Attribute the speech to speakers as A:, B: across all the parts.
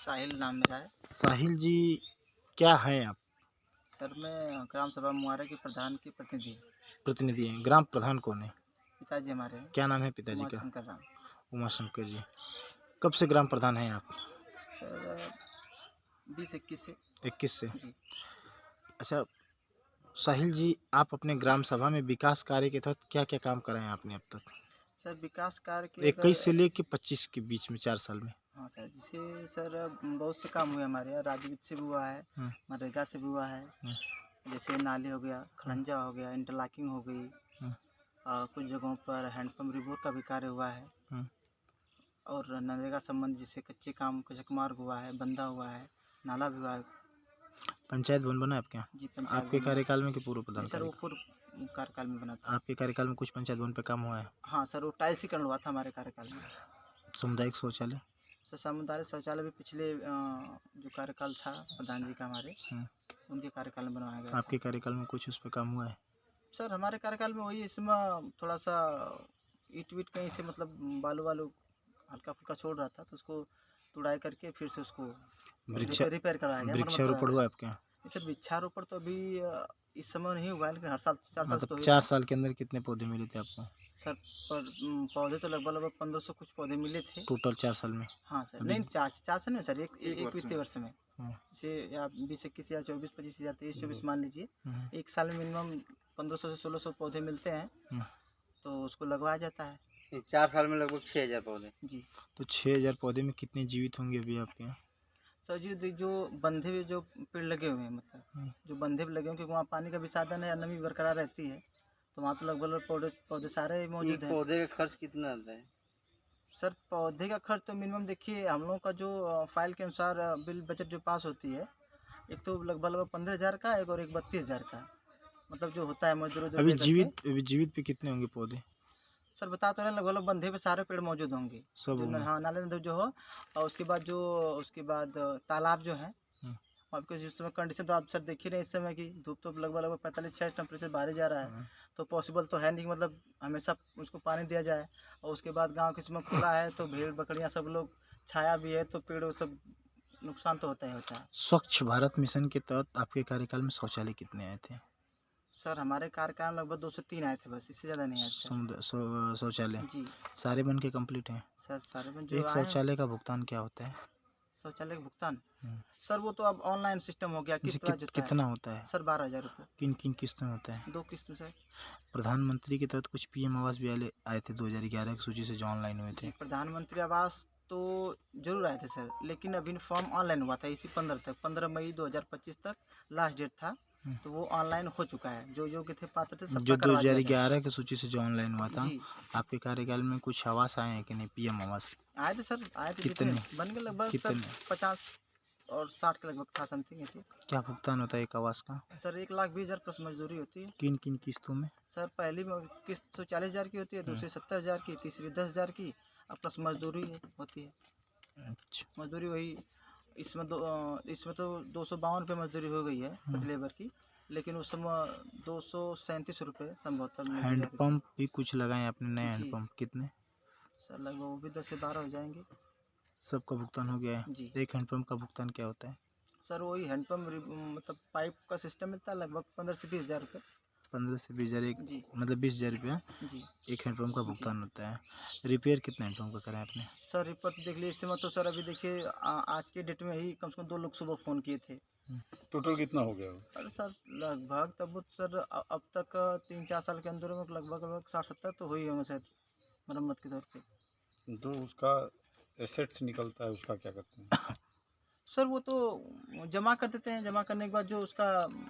A: साहिल नाम मेरा है।
B: साहिल जी, क्या हैं आप?
A: सर मैं ग्राम सभा मुहारा के प्रधान की प्रतिनिधि।
B: प्रतिनिधि हैं। ग्राम प्रधान कौन है?
A: पिताजी हमारे हैं
B: क्या नाम है पिताजी
A: उमा
B: का?
A: शंकर राम।
B: उमा शंकर जी। कब से ग्राम प्रधान हैं आप?
A: सर 20-21 से।
B: 21 से।
A: जी।
B: अच्छा, साहिल जी, आप अपने ग्राम सभा में विकास कार्य के तहत क्या-क्या काम कराए हैं आपने अब तक?
A: सर विकास कार्य के
B: 21 से
A: अगर
B: लेके 25 के बीच में 4 साल में।
A: हाँ सर, जैसे सर बहुत से काम हुए हमारे यहाँ, राजगीर से भी हुआ है,
B: हुँ,
A: मनरेगा से भी हुआ है।
B: हुँ,
A: जैसे नाली हो गया,
B: हुँ,
A: खड़ंजा हो गया, इंटरलॉकिंग हो गई।
B: हुँ,
A: कुछ जगहों पर हैंडपम्प रिबोर का भी कार्य हुआ है।
B: हुँ।
A: और नरेगा संबंधी जैसे कच्चे काम कचक मार्ग हुआ है, बंधा हुआ है, नाला भी हुआ है।
B: पंचायत भवन बना है आपके यहाँ?
A: जी, पंचायत
B: आपके
A: भवन बना।
B: कार्यकाल में कि पूर्व
A: जी
B: प्रधान
A: सर, वो
B: कार्यकाल?
A: पूर्व कार्यकाल में बना था।
B: आपके कार्यकाल में कुछ पंचायत भवन पे काम हुआ है?
A: हाँ सर, वो टाइल्सीकरण हुआ था हमारे कार्यकाल में।
B: सामुदायिक शौचालय?
A: सर सामुदायिक शौचालय भी पिछले जो कार्यकाल था प्रधान जी का हमारे,
B: हुँ।
A: उनके कार्यकाल में बनवाया गया था।
B: आपके कार्यकाल में कुछ उस पे काम हुआ है?
A: सर हमारे कार्यकाल में वही इसमें थोड़ा सा ईंट वीट कहीं से मतलब बालू वालू हल्का फुल्का छोड़ रहा था, तो उसको तुड़ाई करके फिर से उसको
B: वृक्षा
A: रिपेयर कराया गया, मरम्मत कराया
B: वृक्षारोपण
A: गया।
B: हुआ है आपके यहाँ?
A: नहीं सर, वृक्षारोपण तो अभी इस समय नहीं हुआ है, लेकिन हर साल 4 साल से
B: मतलब
A: तो हो ही
B: 4
A: रहा है।
B: साल के अंदर कितने पौधे मिले थे आपको?
A: सर पौधे तो लगभग लगभग 1500 कुछ पौधे मिले थे।
B: टोटल 4 साल में?
A: हाँ सर,
B: अभी
A: नहीं 4 साल नहीं सर, एक वित्तीय वर्ष में।
B: हुँ,
A: जैसे आप 20-21 या 24-25 या 23-24 मान लीजिए,
B: हुँ,
A: एक साल में मिनिमम 1500 से 1600 पौधे मिलते हैं,
B: हुँ।
A: तो उसको लगवाया जाता है।
C: 4 साल में लगभग 6,000 पौधे।
A: जी।
B: तो 6000 पौधे में कितने जीवित होंगे अभी आपके यहाँ?
A: सर जी जो बंधे हुए जो पेड़ लगे हुए हैं, मतलब
B: हुँ,
A: जो बंधे पे लगे हुए हैं, क्योंकि वहाँ पानी का भी साधन है, नमी बरकरार रहती है, तो वहाँ तो लगभग लगभग पौधे पौधे सारे मौजूद
C: एक
A: हैं।
C: पौधे का खर्च कितना आता है?
A: सर पौधे का खर्च तो मिनिमम देखिए, हम लोगों का जो फाइल के अनुसार बिल बजट जो पास होती है, एक तो लगभग लगभग 15,000 का, एक और एक 32,000 का, मतलब जो होता है मजदूर उजदूर लेकर के।
B: अभी जीवित पे कितने होंगे पौधे?
A: सर बता तो रहे हैं, लगभग लगभग बंधे पे सारे पेड़ मौजूद होंगे,
B: सब
A: जो
B: होंगे?
A: हाँ नाले नदी जो हो। और उसके बाद तालाब जो है,
B: हुँ,
A: आपके इस समय कंडीशन तो आप सर देख ही रहे हैं, इस समय की धूप तो लगभग लगभग 45-46 टेम्परेचर बाहर ही जा रहा है।
B: हाँ।
A: तो पॉसिबल तो है नहीं, मतलब हमेशा उसको पानी दिया जाए। और उसके बाद गांव के इसमें खुला है, तो भेड़ बकरियां सब लोग, छाया भी है, तो पेड़ सब नुकसान तो होता ही होता है।
B: स्वच्छ भारत मिशन के तहत आपके कार्यकाल में शौचालय कितने आए थे?
A: सर हमारे कार्यकाल में लगभग 2 से 3 आए थे, बस इससे ज़्यादा नहीं आए थे सर।
B: शौचालय
A: जी।
B: सारे बन के कंप्लीट हैं?
A: सर सारे में जो
B: एक
A: आए हैं।
B: शौचालय का भुगतान क्या होता है?
A: शौचालय का भुगतान,
B: हुँ,
A: सर वो तो अब ऑनलाइन सिस्टम हो गया,
B: जी
A: किस्त वाइज होता है।
B: कितना होता है?
A: सर 12,000 रुपये,
B: किन-किन किस्तों में होता है?
A: 2 किस्त में सर।
B: प्रधानमंत्री के तहत कुछ पीएम आवास भी आए थे 2011 की सूची से जो ऑनलाइन हुए थे।
A: जी, प्रधानमंत्री आवास तो ज़रूर आए थे सर, लेकिन अभी फॉर्म ऑनलाइन हुआ था, इसी 15 तक, 15 मई 2025 तक लास्ट डेट था।
B: हुँ,
A: तो वो ऑनलाइन हो चुका है, जो योग्य थे पात्र थे
B: जो
A: सबका करवा दिया गया है।
B: 2011 की सूची से जो ऑनलाइन हुआ था,
A: जी।
B: आपके कार्यकाल में कुछ आवास आए हैं कि नहीं पीएम आवास?
A: आए थे सर, आए थे जितने
B: कितने?
A: बन गए लगभग सर
B: कितने?
A: 50 और 60 के लगभग था, समथिंग ऐसे।
B: क्या भुगतान होता है एक आवास का?
A: सर 1,20,000 प्लस मजदूरी होती है।
B: किन-किन किस्तों में?
A: सर पहली किस्त तो 40,000 की होती है,
B: हुँ,
A: दूसरी 70,000 की, तीसरी 10,000 की, और प्लस मजदूरी होती है।
B: अच्छा।
A: मजदूरी वही, इसमें तो 252 रुपये मजदूरी हो गई है
B: हुँ,
A: प्रति लेबर की, लेकिन उस समय 237 रुपये संभवतः मजदूरी आती थी।
B: हैंडपंप भी कुछ लगाए आपने नए
A: जी।
B: हैंडपंप कितने?
A: सर लगभग वो भी 10 से 12 हो जाएंगे।
B: सबका भुगतान हो गया है?
A: जी।
B: एक हैंडपंप का भुगतान क्या होता है?
A: सर वही हैंडपम्प मतलब पाइप का सिस्टम मिलता है, लगभग 15 से 20 हज़ार रुपये।
B: 15 से 20,000 एक
A: जी।
B: मतलब 20,000 रुपया
A: जी।
B: एक हैंडपंप का
A: जी।
B: भुगतान होता है। रिपेयर कितने हैंडपंप का कराया आपने?
A: सर रिपोर्ट देख लीजिए, इस समय तो सर अभी देखिए आज के डेट में ही कम से कम 2 लोग सुबह फ़ोन किए थे।
B: हुँ,
D: टोटल कितना हो गया?
A: अरे सर लगभग तब सर अब तक 3-4 साल के अंदर में लगभग लगभग 60-70 तो हो ही होंगे शायद, मरम्मत के तौर पे।
D: जो उसका एसेट्स निकलता है उसका क्या करते हैं?
A: सर वो तो जमा कर देते हैं, जमा करने के बाद जो उसका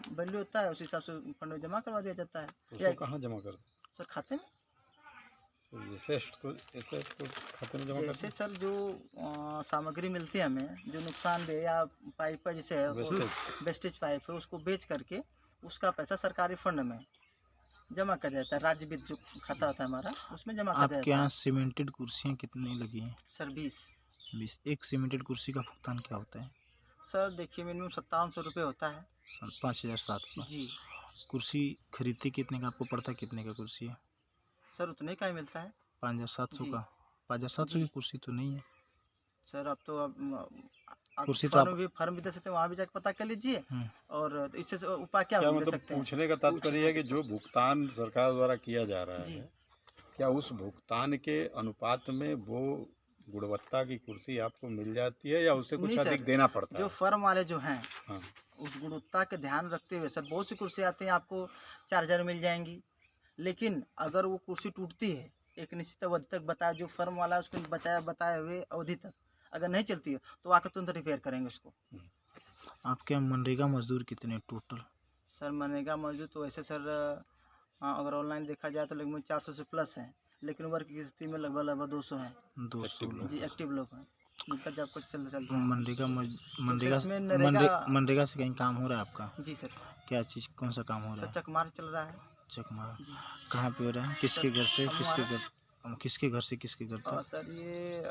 A: वैल्यू होता है, उस हिसाब से फंड में जमा करवा दिया जाता है।
D: तो
A: या
D: उसको कहाँ जमा करते हैं?
A: सर खाते में,
D: तो एसेट्स को खाते में जमा करते
A: जैसे
D: हैं?
A: सर जो सामग्री मिलती है हमें, जो नुकसानदेह या पाइप का जैसे है वो
D: वेस्टेज।
A: वेस्टेज पाइप है, उसको बेच करके उसका पैसा सरकारी फंड में जमा कर जाता है। राज्य वित्त जो खाता होता है हमारा, उसमें जमा कर दिया
B: आपके
A: जाता
B: यहाँ
A: है।
B: सीमेंटेड कुर्सियाँ कितनी लगी हैं?
A: सर 20।
B: 20 एक सीमेंटेड कुर्सी का भुगतान क्या होता है?
A: सर देखिए मिनिमम 5700 रुपये होता है।
B: 5,700।
A: जी।
B: कुर्सी खरीदते कितने का आपको पड़ता कितने का कुर्सी है?
A: सर उतने का ही मिलता है।
B: 5,700
A: जी।
B: का? 5,700
A: जी।
B: की कुर्सी तो नहीं है।
A: सर अब तो आप
B: कुर्सी तो आप
A: फॉर्म भी दे सकते हैं, वहाँ भी जाकर पता कर लीजिए। और तो इससे उपाय क्या
D: क्या
A: दे
D: मतलब
A: सकते हैं?
D: पूछने का तात्पर्य है कि जो भुगतान सरकार द्वारा किया जा रहा
A: जी।
D: है, क्या उस भुगतान के अनुपात में वो गुणवत्ता की कुर्सी आपको मिल जाती है या उससे कुछ
A: नहीं
D: अधिक
A: सर,
D: देना पड़ता
A: जो
D: है?
A: फर्म वाले जो हैं,
D: हाँ,
A: उस गुणवत्ता के ध्यान रखते हुए सर बहुत सी कुर्सी आती हैं, आपको 4000 मिल जाएँगी। लेकिन अगर वो कुर्सी टूटती है, एक निश्चित अवधि तक बताया जो फर्म वाला है उसको बताए हुए अवधि तक, अगर नहीं चलती है, तो आकर तुरंत रिपेयर करेंगे उसको।
B: आपके यहाँ मनरेगा मजदूर कितने टोटल?
A: सर मनरेगा मजदूर तो वैसे सर अगर ऑनलाइन देखा जाए तो लगभग 400 से प्लस हैं, लेकिन वर्क की स्थिति में लगभग 200 हैं।
B: 200
D: एक्टिव लोग।
B: लोग।
A: जी, एक्टिव लोग हैं, जिनका जॉब कुछ चल रहा है।
B: मनरेगा
A: तो
B: मनरेगा
A: इसमें नरेगा
B: मनरेगा से कहीं काम हो रहा है आपका?
A: जी सर,
B: क्या चीज़, कौन सा काम हो
A: सर
B: रहा है?
A: चकमार चल रहा है।
B: चकमा
A: जी,
B: कहाँ पे हो रहा है? किसके घर से किसके
A: हमारा
B: घर, किसके घर से किसके घर तक?
A: सर ये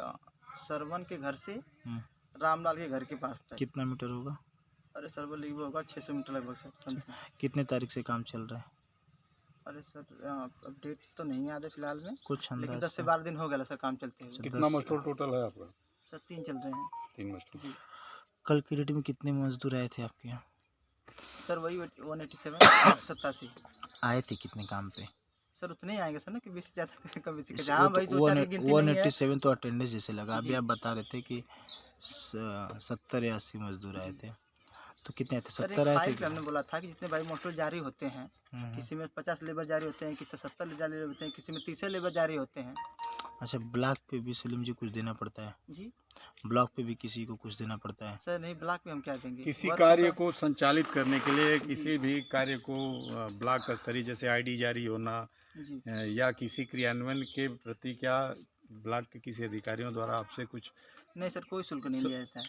A: सरवन के घर से
B: हम्म,
A: रामलाल के घर के पास तक।
B: कितना मीटर होगा?
A: अरे सर वो लगभग होगा 600 मीटर लगभग सर समथिंग।
B: कितने तारीख से काम चल रहा है?
A: अरे सर अब डेट तो नहीं याद है फिलहाल में,
B: कुछ
A: लेकिन
B: अंदाज
A: 10 से
B: से?
A: 12 दिन हो गया सर काम चलते हुए।
D: कितना मजदूर टोटल है आपका?
A: सर 3 चल रहे हैं।
D: 3 मजदूर।
A: जी
B: कल की डेट में कितने मजदूर आए थे आपके यहाँ?
A: सर वही 187 87।
B: आए थे कितने काम पे?
A: सर उतने ही आएंगे सर ना कि 20 से ज़्यादा कम बेसी का,
B: वो
A: जहाँ भाई
B: तो
A: 2-4 की गिनती नहीं है।
B: 187 तो अटेंडेंस जैसे लगा। अभी
A: जी।
B: आप बता रहे थे कि 70 या 80 मजदूर आए थे, तो कितने आए थे?
A: सर एक
B: 70 आए
A: फाइल
B: थे
A: पे हमने बोला था कि जितने भाई मोस्टल जारी होते हैं,
B: हम्म।
A: किसी में 50 लेबर जारी होते हैं, किसी में 70 जारी होते हैं, किसी में 30 लेबर जारी होते हैं।
B: अच्छा, ब्लॉक पे भी सलीम जी कुछ देना पड़ता है?
A: जी
B: ब्लॉक पे भी किसी को कुछ देना पड़ता है?
A: सर नहीं, ब्लॉक में हम क्या देंगे?
D: किसी
A: वर्क
D: कार्य
A: का-
D: को संचालित करने के लिए किसी भी कार्य को ब्लॉक स्तरीय जैसे आईडी जारी होना
A: जी
D: या किसी क्रियान्वयन के प्रति क्या ब्लॉक के किसी अधिकारियों द्वारा आपसे कुछ
A: नहीं सर, कोई शुल्क नहीं लिया जाता है।